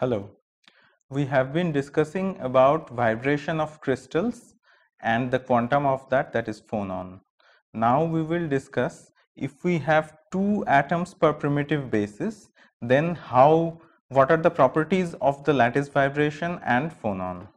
Hello. We have been discussing about vibration of crystals and the quantum of that is phonon. Now we will discuss if we have two atoms per primitive basis, then what are the properties of the lattice vibration and phonon.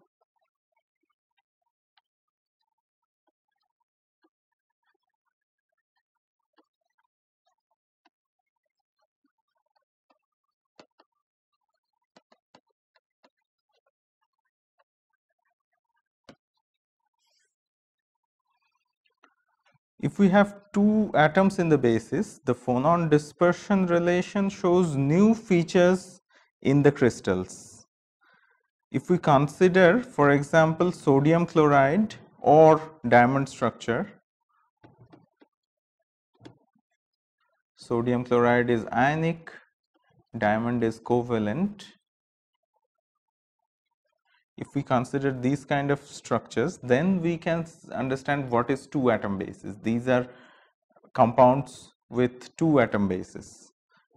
If we have two atoms in the basis, the phonon dispersion relation shows new features in the crystals. If we consider, for example, sodium chloride or diamond structure, sodium chloride is ionic, diamond is covalent. If we consider these kind of structures, then we can understand what is two atom basis. These are compounds with two atom basis.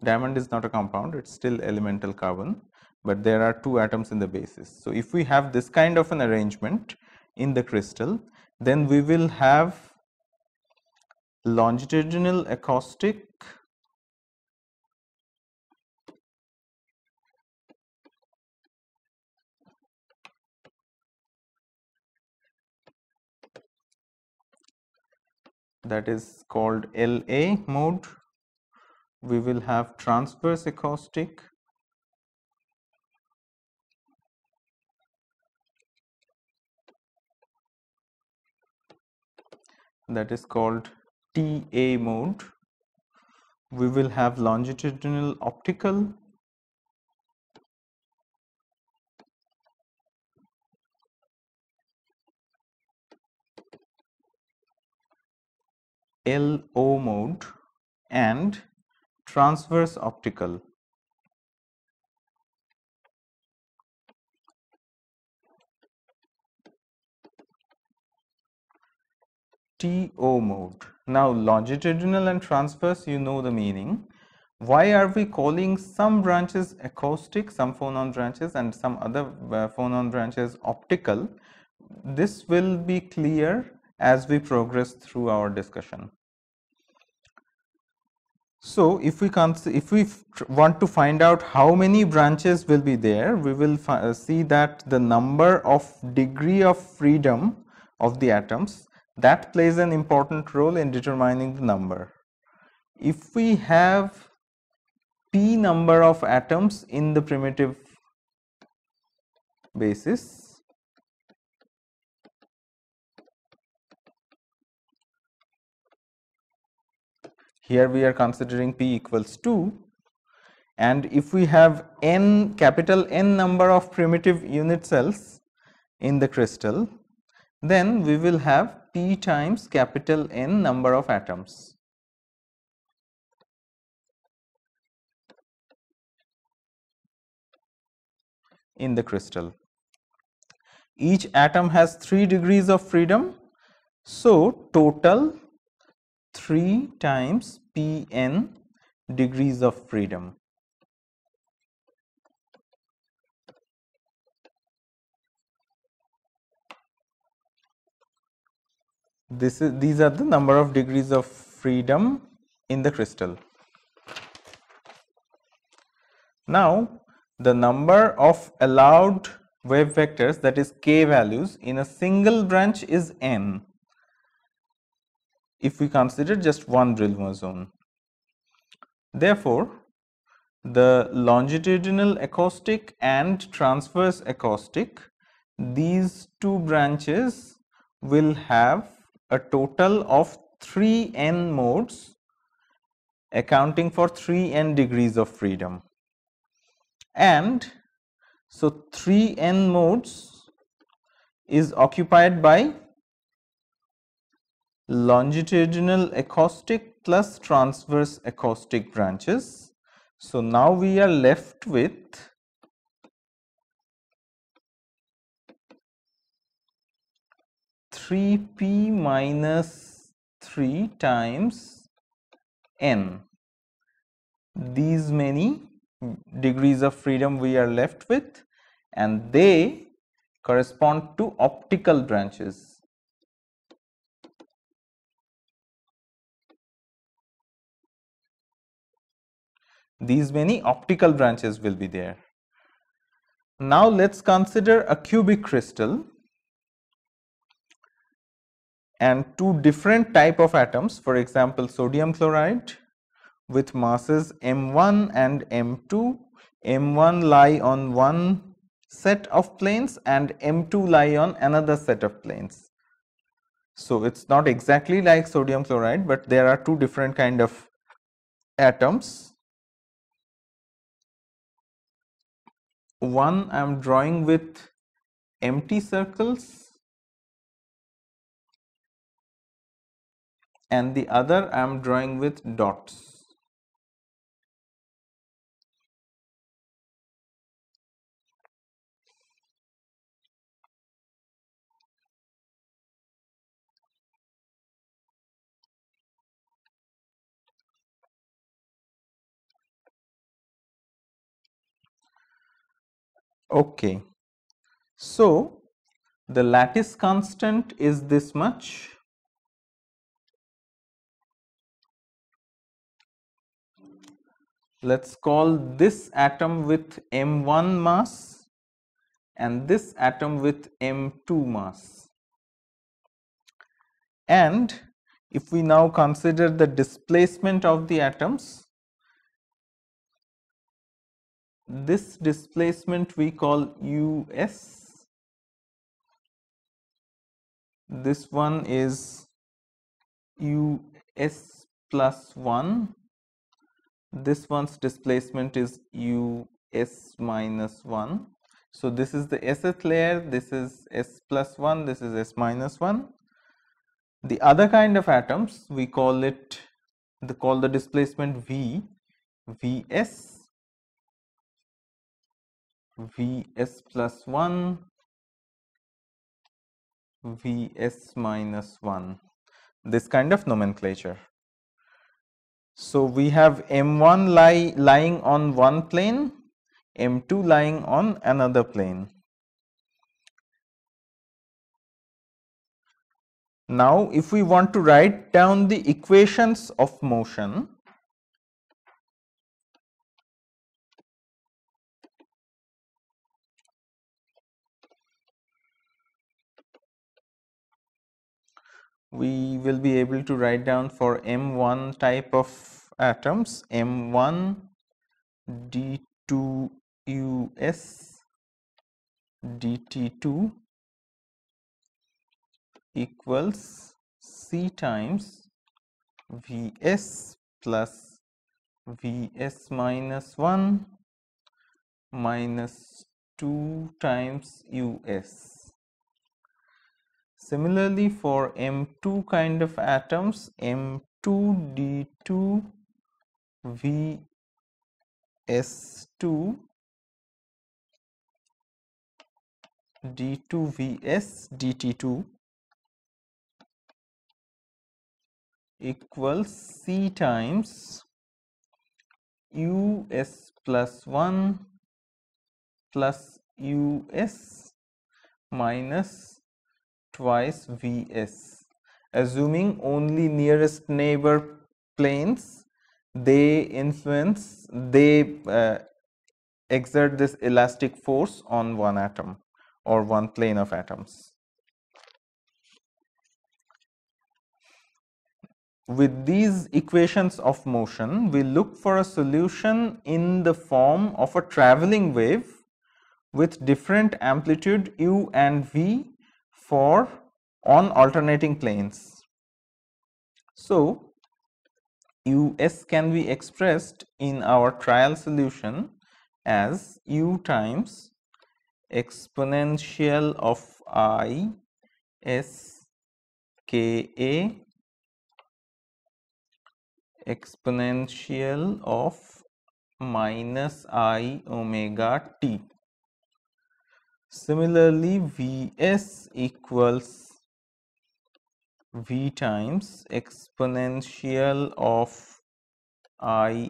Diamond is not a compound, it is still elemental carbon, but there are two atoms in the basis. So, if we have this kind of an arrangement in the crystal, then we will have longitudinal acoustic that is called LA mode. We will have transverse acoustic, that is called TA mode. We will have longitudinal optical, LO mode, and transverse optical. TO mode. Now, longitudinal and transverse, you know the meaning. Why are we calling some branches acoustic, some phonon branches, and some other phonon branches optical? This will be clear as we progress through our discussion. So, if we want to find out how many branches will be there, we will see that the number of degree of freedom of the atoms, that plays an important role in determining the number. If we have p number of atoms in the primitive basis, here we are considering p equals 2, and if we have capital N number of primitive unit cells in the crystal, then we will have p times capital N number of atoms. In the crystal. Each atom has 3 degrees of freedom, so total 3 times Pn degrees of freedom. These are the number of degrees of freedom in the crystal. Now, the number of allowed wave vectors, that is k values, in a single branch is n, if we consider just one Brillouin zone. Therefore, the longitudinal acoustic and transverse acoustic, these two branches will have a total of 3n modes, accounting for 3n degrees of freedom. And so 3n modes is occupied by longitudinal acoustic plus transverse acoustic branches. So now we are left with three p minus 3 times n, these many degrees of freedom we are left with, and they correspond to optical branches. These many optical branches will be there. Now let's consider a cubic crystal and two different type of atoms, for example sodium chloride with masses m1 and m2. m1 lie on one set of planes and m2 lie on another set of planes. So it's not exactly like sodium chloride, but there are two different kind of atoms. One I am drawing with empty circles and the other I am drawing with dots. Okay, so the lattice constant is this much. Let's call this atom with m1 mass and this atom with m2 mass. And if we now consider the displacement of the atoms, this displacement we call us, this one is us plus 1, this one's displacement is us minus 1. So this is the sth layer, this is s plus 1, this is s minus 1. The other kind of atoms we call the displacement vs, vs plus 1, vs minus 1, this kind of nomenclature. So we have m1 lying on one plane, m2 lying on another plane. Now if we want to write down the equations of motion, we will be able to write down for m1 type of atoms m1 d2us dt2 equals c times vs plus vs minus 1 minus 2 times us. Similarly, for m2 kind of atoms, m2 d2 vs2 d2 vs dt2 equals c times us plus 1 plus us minus twice vs. Assuming only nearest neighbor planes, they exert this elastic force on one atom or one plane of atoms. With these equations of motion, we look for a solution in the form of a traveling wave with different amplitude u and v for on alternating planes. So us can be expressed in our trial solution as u times exponential of I s k a exponential of minus I omega t. Similarly, Vs equals V times exponential of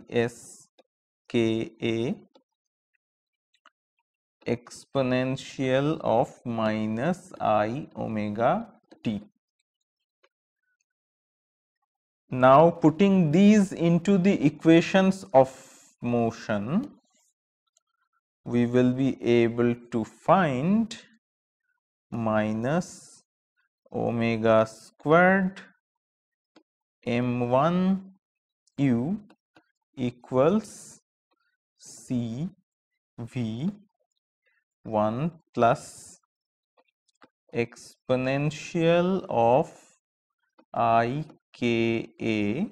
Is Ka exponential of minus I omega t. Now putting these into the equations of motion, we will be able to find minus omega squared m1 u equals c v 1 plus exponential of I k a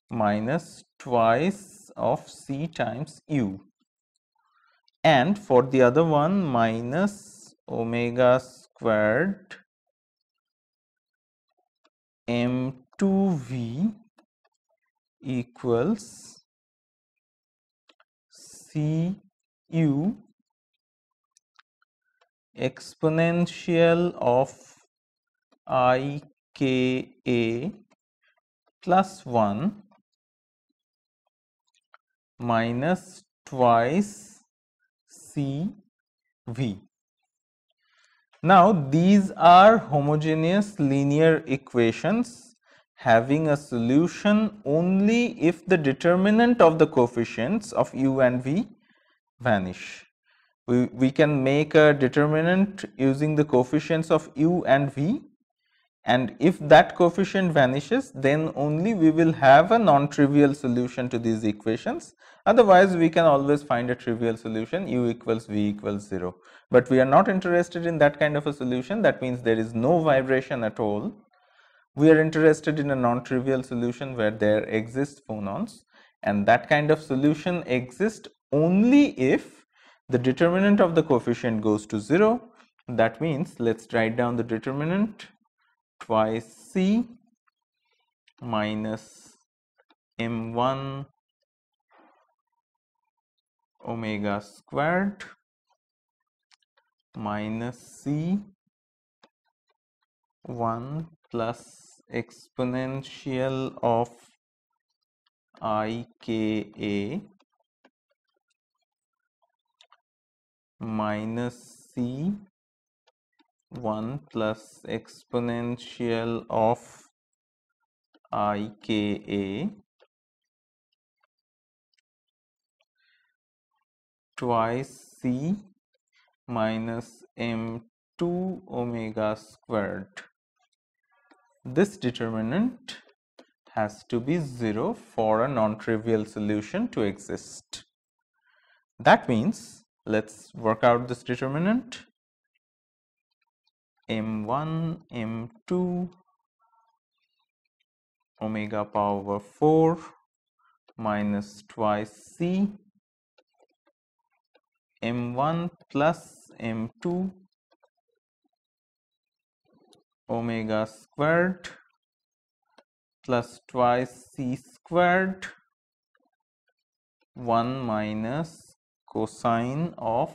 minus twice of c times u, and for the other one minus omega squared m2v equals c u exponential of I k a plus 1 minus twice c v. Now these are homogeneous linear equations having a solution only if the determinant of the coefficients of u and v vanish. We can make a determinant using the coefficients of u and v, and if that coefficient vanishes, then only we will have a non-trivial solution to these equations. Otherwise, we can always find a trivial solution, u equals v equals 0. But we are not interested in that kind of a solution. That means there is no vibration at all. We are interested in a non-trivial solution where there exists phonons, and that kind of solution exists only if the determinant of the coefficient goes to 0. That means, let's write down the determinant, twice c minus m1 omega squared minus c 1 plus exponential of I k a minus c 1 plus exponential of I k a twice c minus m2 omega squared. This determinant has to be 0 for a non-trivial solution to exist. That means, let's work out this determinant. m1 m2 omega power 4 minus twice c m1 plus m2 omega squared plus twice c squared 1 minus cosine of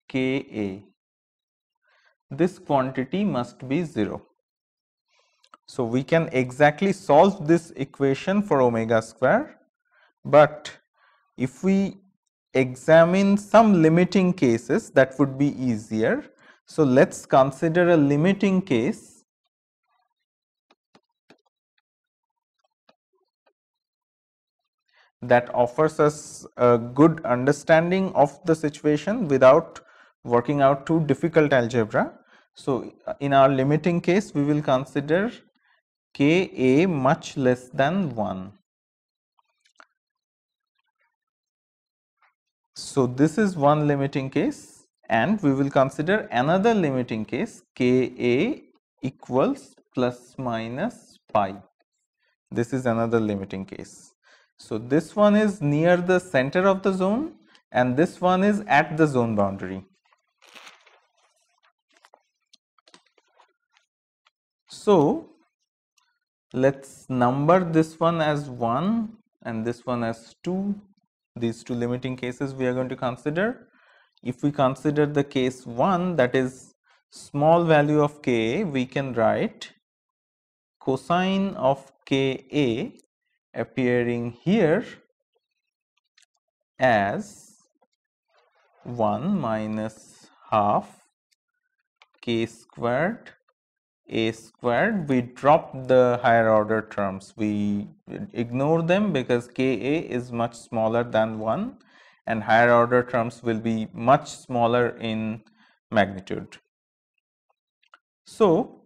Ka. This quantity must be 0. So we can exactly solve this equation for omega square, but if we examine some limiting cases, that would be easier. So let's consider a limiting case that offers us a good understanding of the situation without working out too difficult algebra. So in our limiting case, we will consider Ka much less than 1. So this is one limiting case, and we will consider another limiting case, Ka equals plus minus pi. This is another limiting case. So this one is near the center of the zone, and this one is at the zone boundary. So let's number this one as 1 and this one as 2. These two limiting cases we are going to consider. If we consider the case 1, that is small value of Ka, we can write cosine of Ka appearing here as 1 minus half k squared a squared. We drop the higher order terms, we ignore them because Ka is much smaller than 1 and higher order terms will be much smaller in magnitude. So,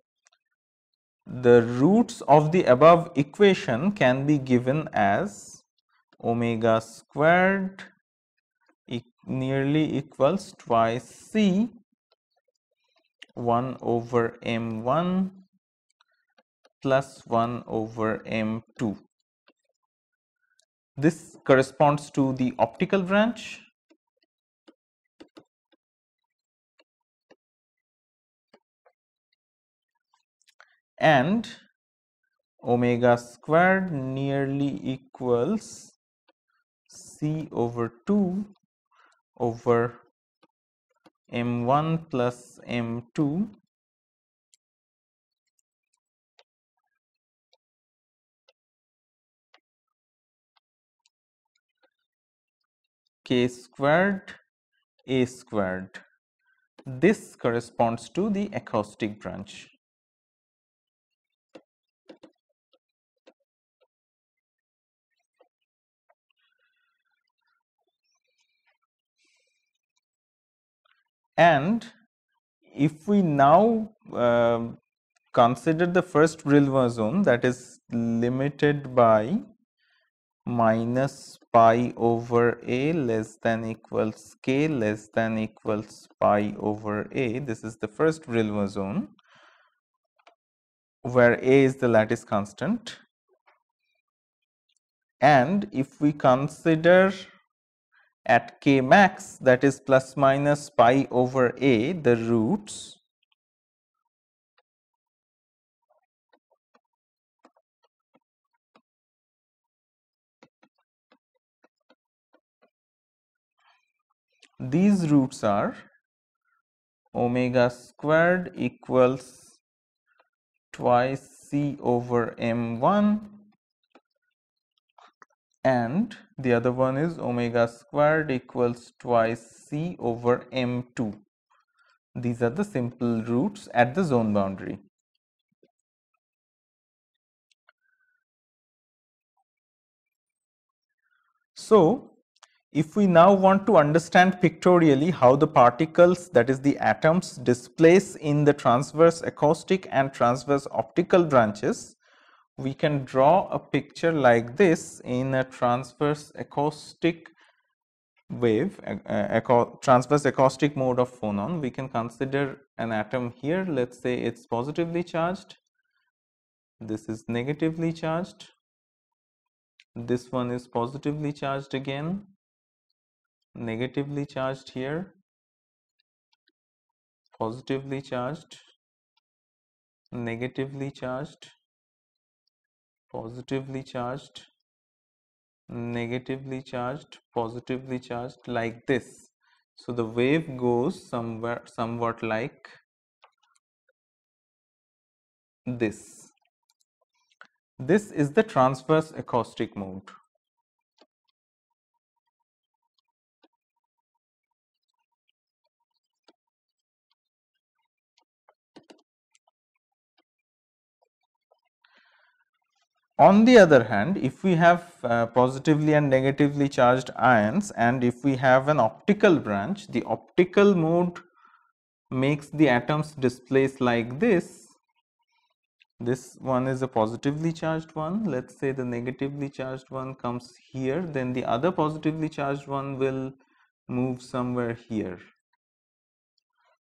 the roots of the above equation can be given as omega squared nearly equals twice C 1 over m1 plus 1 over m2. This corresponds to the optical branch and omega squared nearly equals C over 2 over m1 plus m2 k squared a squared. This corresponds to the acoustic branch. And if we now consider the first Brillouin zone, that is limited by minus pi over a less than equals k less than equals pi over a. This is the first Brillouin zone where a is the lattice constant. And if we consider at k max, that is plus minus pi over a, the roots, these roots are omega squared equals twice C over m1 and the other one is omega squared equals twice C over m2. These are the simple roots at the zone boundary. So, if we now want to understand pictorially how the particles, that is the atoms, displace in the transverse acoustic and transverse optical branches, we can draw a picture like this in a transverse acoustic wave, transverse acoustic mode of phonon. We can consider an atom here, let us say it is positively charged, this is negatively charged, this one is positively charged again, negatively charged here, positively charged, negatively charged, positively charged, negatively charged, positively charged, like this. So, the wave goes somewhat like this. This is the transverse acoustic mode. On the other hand, if we have positively and negatively charged ions and if we have an optical branch, the optical mode makes the atoms displace like this. This one is a positively charged one, let us say the negatively charged one comes here, then the other positively charged one will move somewhere here.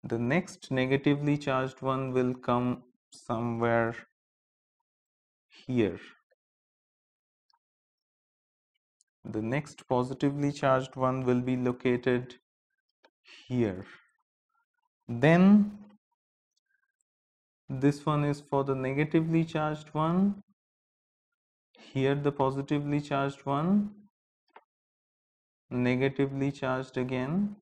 The next negatively charged one will come somewhere here. The next positively charged one will be located here. Then this one is for the negatively charged one, here the positively charged one, negatively charged again,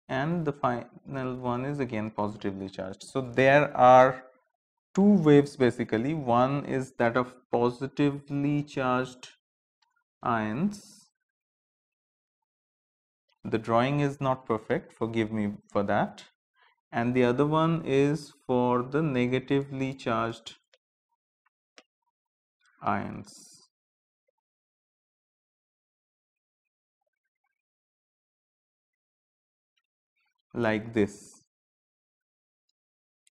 and the final one is again positively charged. So, there are two waves basically. One is that of positively charged ions. The drawing is not perfect, forgive me for that. And the other one is for the negatively charged ions, like this.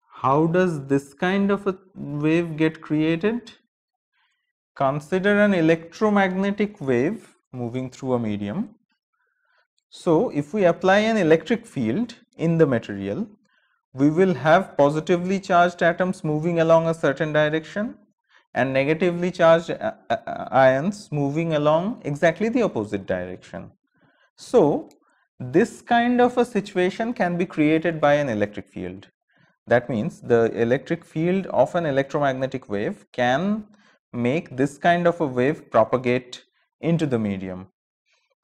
How does this kind of a wave get created? Consider an electromagnetic wave moving through a medium. So, if we apply an electric field in the material, we will have positively charged atoms moving along a certain direction and negatively charged ions moving along exactly the opposite direction. So, this kind of a situation can be created by an electric field. That means the electric field of an electromagnetic wave can make this kind of a wave propagate into the medium.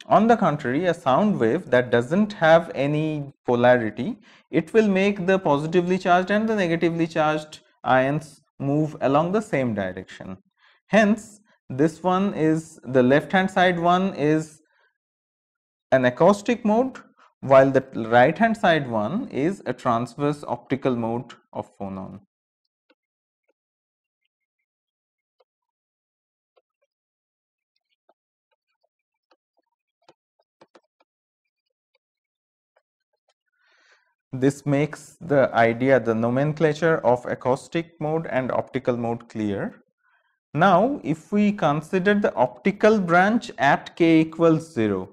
On the contrary, a sound wave that doesn't have any polarity, it will make the positively charged and the negatively charged ions move along the same direction. Hence, this one is, the left hand side one is an acoustic mode, while the right hand side one is a transverse optical mode of phonon. This makes the idea, the nomenclature of acoustic mode and optical mode clear. Now, if we consider the optical branch at k equals 0,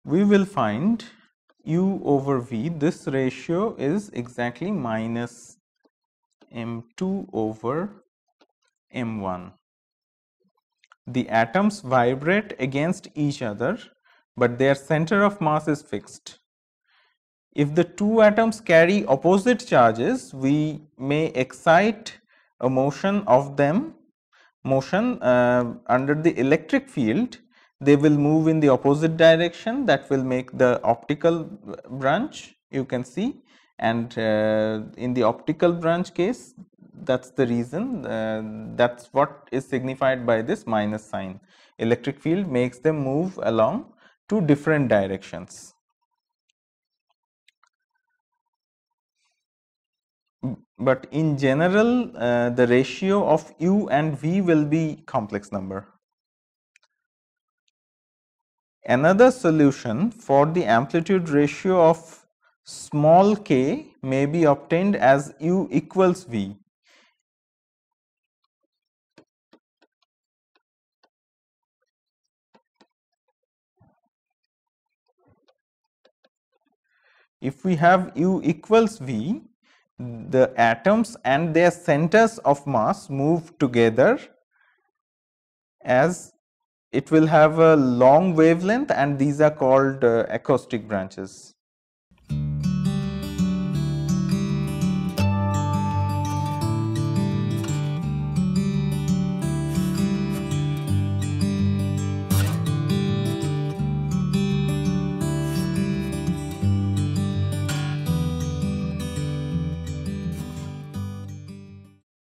we will find U over V, this ratio is exactly minus M2 over M1. The atoms vibrate against each other, but their center of mass is fixed. If the two atoms carry opposite charges, we may excite a motion of them, under the electric field. They will move in the opposite direction, that will make the optical branch, you can see, and in the optical branch case, that's the reason, that's what is signified by this minus sign. Electric field makes them move along to different directions. But in general, the ratio of U and V will be complex number. Another solution for the amplitude ratio of small k may be obtained as U equals V. If we have U equals V, the atoms and their centers of mass move together, as it will have a long wavelength, and these are called acoustic branches.